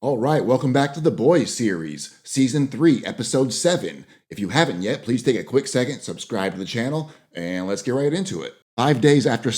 Alright, welcome back to the Boys series, Season 3, Episode 7. If you haven't yet, please take a quick second, subscribe to the channel, and let's get right into it. 5 days after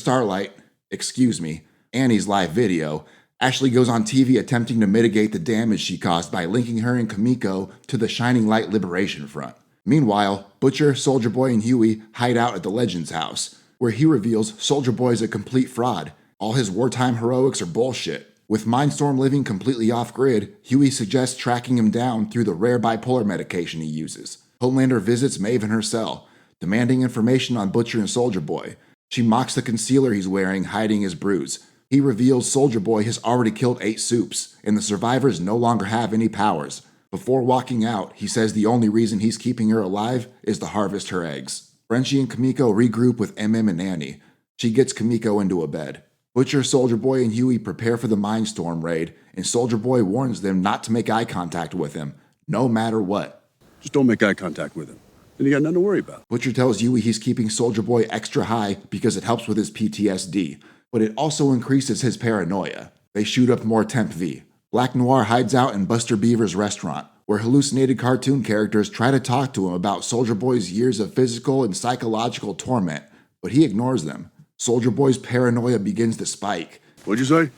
Annie's live video, Ashley goes on TV attempting to mitigate the damage she caused by linking her and Kimiko to the Shining Light Liberation Front. Meanwhile, Butcher, Soldier Boy, and Huey hide out at the Legends house, where he reveals Soldier Boy is a complete fraud. All his wartime heroics are bullshit. With Mindstorm living completely off-grid, Huey suggests tracking him down through the rare bipolar medication he uses. Homelander visits Maeve in her cell, demanding information on Butcher and Soldier Boy. She mocks the concealer he's wearing, hiding his bruise. He reveals Soldier Boy has already killed 8 Supes, and the survivors no longer have any powers. Before walking out, he says the only reason he's keeping her alive is to harvest her eggs. Frenchie and Kimiko regroup with MM and Annie. She gets Kimiko into a bed. Butcher, Soldier Boy, and Huey prepare for the Mindstorm raid, and Soldier Boy warns them not to make eye contact with him, no matter what. Just don't make eye contact with him. Then you got nothing to worry about. Butcher tells Huey he's keeping Soldier Boy extra high because it helps with his PTSD, but it also increases his paranoia. They shoot up more Temp V. Black Noir hides out in Buster Beaver's restaurant, where hallucinated cartoon characters try to talk to him about Soldier Boy's years of physical and psychological torment, but he ignores them. Soldier Boy's paranoia begins to spike. What'd you say?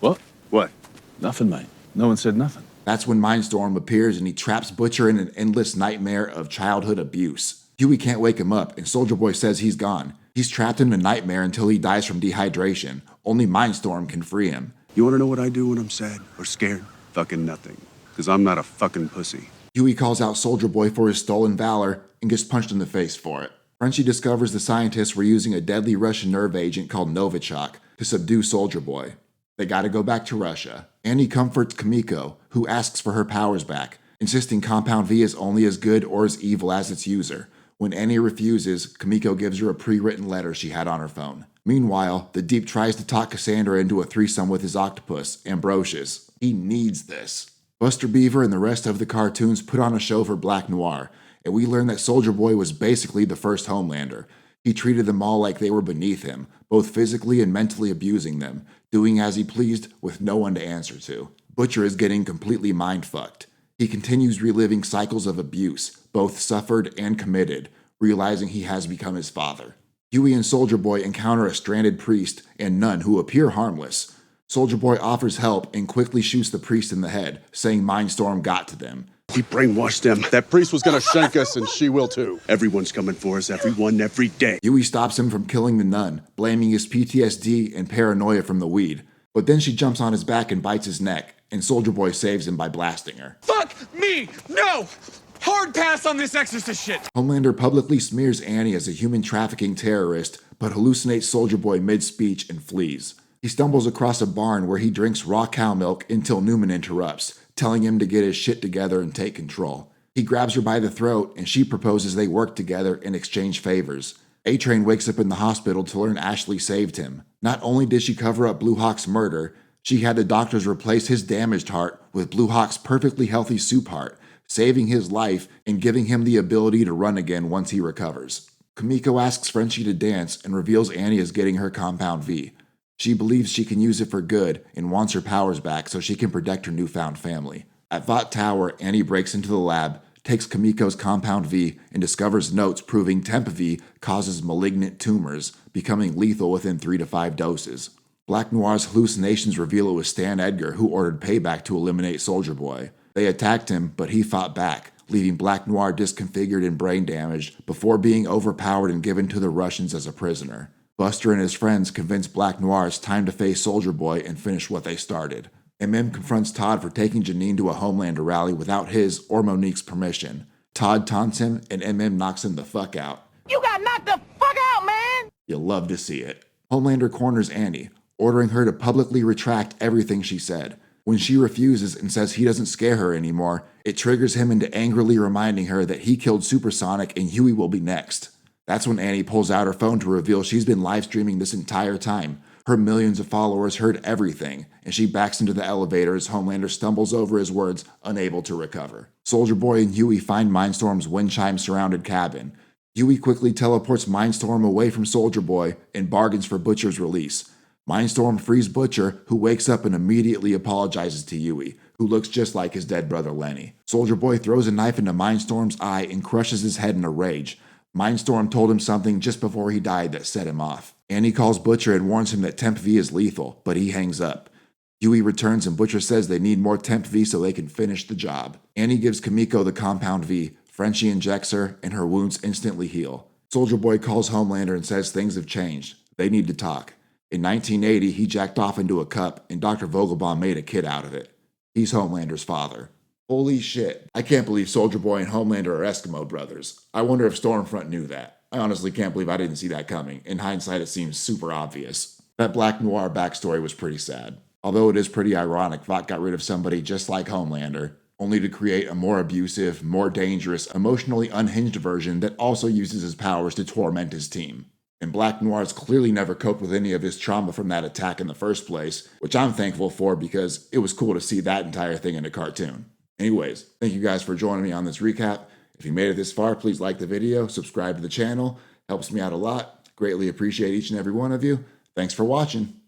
What? What? Nothing, mate. No one said nothing. That's when Mindstorm appears and he traps Butcher in an endless nightmare of childhood abuse. Huey can't wake him up, and Soldier Boy says he's gone. He's trapped in a nightmare until he dies from dehydration. Only Mindstorm can free him. You wanna know what I do when I'm sad or scared? Fucking nothing. Because I'm not a fucking pussy. Huey calls out Soldier Boy for his stolen valor and gets punched in the face for it. Frenchie discovers the scientists were using a deadly Russian nerve agent called Novichok to subdue Soldier Boy. They gotta go back to Russia. Annie comforts Kimiko, who asks for her powers back, insisting Compound V is only as good or as evil as its user. When Annie refuses, Kimiko gives her a pre-written letter she had on her phone. Meanwhile, the Deep tries to talk Cassandra into a threesome with his octopus, Ambrosius. He needs this. Buster Beaver and the rest of the cartoons put on a show for Black Noir, and we learn that Soldier Boy was basically the first Homelander. He treated them all like they were beneath him, both physically and mentally abusing them, doing as he pleased with no one to answer to. Butcher is getting completely mind-fucked. He continues reliving cycles of abuse, both suffered and committed, realizing he has become his father. Huey and Soldier Boy encounter a stranded priest and nun who appear harmless. Soldier Boy offers help and quickly shoots the priest in the head, saying Mindstorm got to them. He brainwashed them. That priest was gonna shank us, and she will too. Everyone's coming for us, everyone, every day. Huey stops him from killing the nun, blaming his PTSD and paranoia from the weed. But then she jumps on his back and bites his neck, and Soldier Boy saves him by blasting her. Fuck me! No! Hard pass on this exorcist shit! Homelander publicly smears Annie as a human trafficking terrorist, but hallucinates Soldier Boy mid-speech and flees. He stumbles across a barn where he drinks raw cow milk until Newman interrupts, telling him to get his shit together and take control. He grabs her by the throat, and she proposes they work together and exchange favors. A-Train wakes up in the hospital to learn Ashley saved him. Not only did she cover up Blue Hawk's murder, she had the doctors replace his damaged heart with Blue Hawk's perfectly healthy soup heart, saving his life and giving him the ability to run again once he recovers. Kimiko asks Frenchie to dance and reveals Annie is getting her Compound V. She believes she can use it for good and wants her powers back so she can protect her newfound family. At Vought Tower, Annie breaks into the lab, takes Kimiko's Compound V, and discovers notes proving Temp V causes malignant tumors, becoming lethal within 3 to 5 doses. Black Noir's hallucinations reveal it was Stan Edgar who ordered Payback to eliminate Soldier Boy. They attacked him, but he fought back, leaving Black Noir disconfigured and brain damaged before being overpowered and given to the Russians as a prisoner. Buster and his friends convince Black Noir it's time to face Soldier Boy and finish what they started. MM confronts Todd for taking Janine to a Homelander rally without his or Monique's permission. Todd taunts him and MM knocks him the fuck out. You got knocked the fuck out, man! You'll love to see it. Homelander corners Annie, ordering her to publicly retract everything she said. When she refuses and says he doesn't scare her anymore, it triggers him into angrily reminding her that he killed Supersonic and Huey will be next. That's when Annie pulls out her phone to reveal she's been live streaming this entire time. Her millions of followers heard everything, and she backs into the elevator as Homelander stumbles over his words, unable to recover. Soldier Boy and Huey find Mindstorm's wind chime-surrounded cabin. Huey quickly teleports Mindstorm away from Soldier Boy and bargains for Butcher's release. Mindstorm frees Butcher, who wakes up and immediately apologizes to Huey, who looks just like his dead brother Lenny. Soldier Boy throws a knife into Mindstorm's eye and crushes his head in a rage. Mindstorm told him something just before he died that set him off. Annie calls Butcher and warns him that Temp V is lethal, but he hangs up. Huey returns and Butcher says they need more Temp V so they can finish the job. Annie gives Kimiko the compound V, Frenchie injects her, and her wounds instantly heal. Soldier Boy calls Homelander and says things have changed. They need to talk. In 1980, he jacked off into a cup and Dr. Vogelbaum made a kid out of it. He's Homelander's father. Holy shit. I can't believe Soldier Boy and Homelander are Eskimo brothers. I wonder if Stormfront knew that. I honestly can't believe I didn't see that coming. In hindsight, it seems super obvious. That Black Noir backstory was pretty sad. Although it is pretty ironic, Vought got rid of somebody just like Homelander, only to create a more abusive, more dangerous, emotionally unhinged version that also uses his powers to torment his team. And Black Noir's clearly never coped with any of his trauma from that attack in the first place, which I'm thankful for because it was cool to see that entire thing in a cartoon. Anyways, thank you guys for joining me on this recap. If you made it this far, please like the video, subscribe to the channel. Helps me out a lot. Greatly appreciate each and every one of you. Thanks for watching.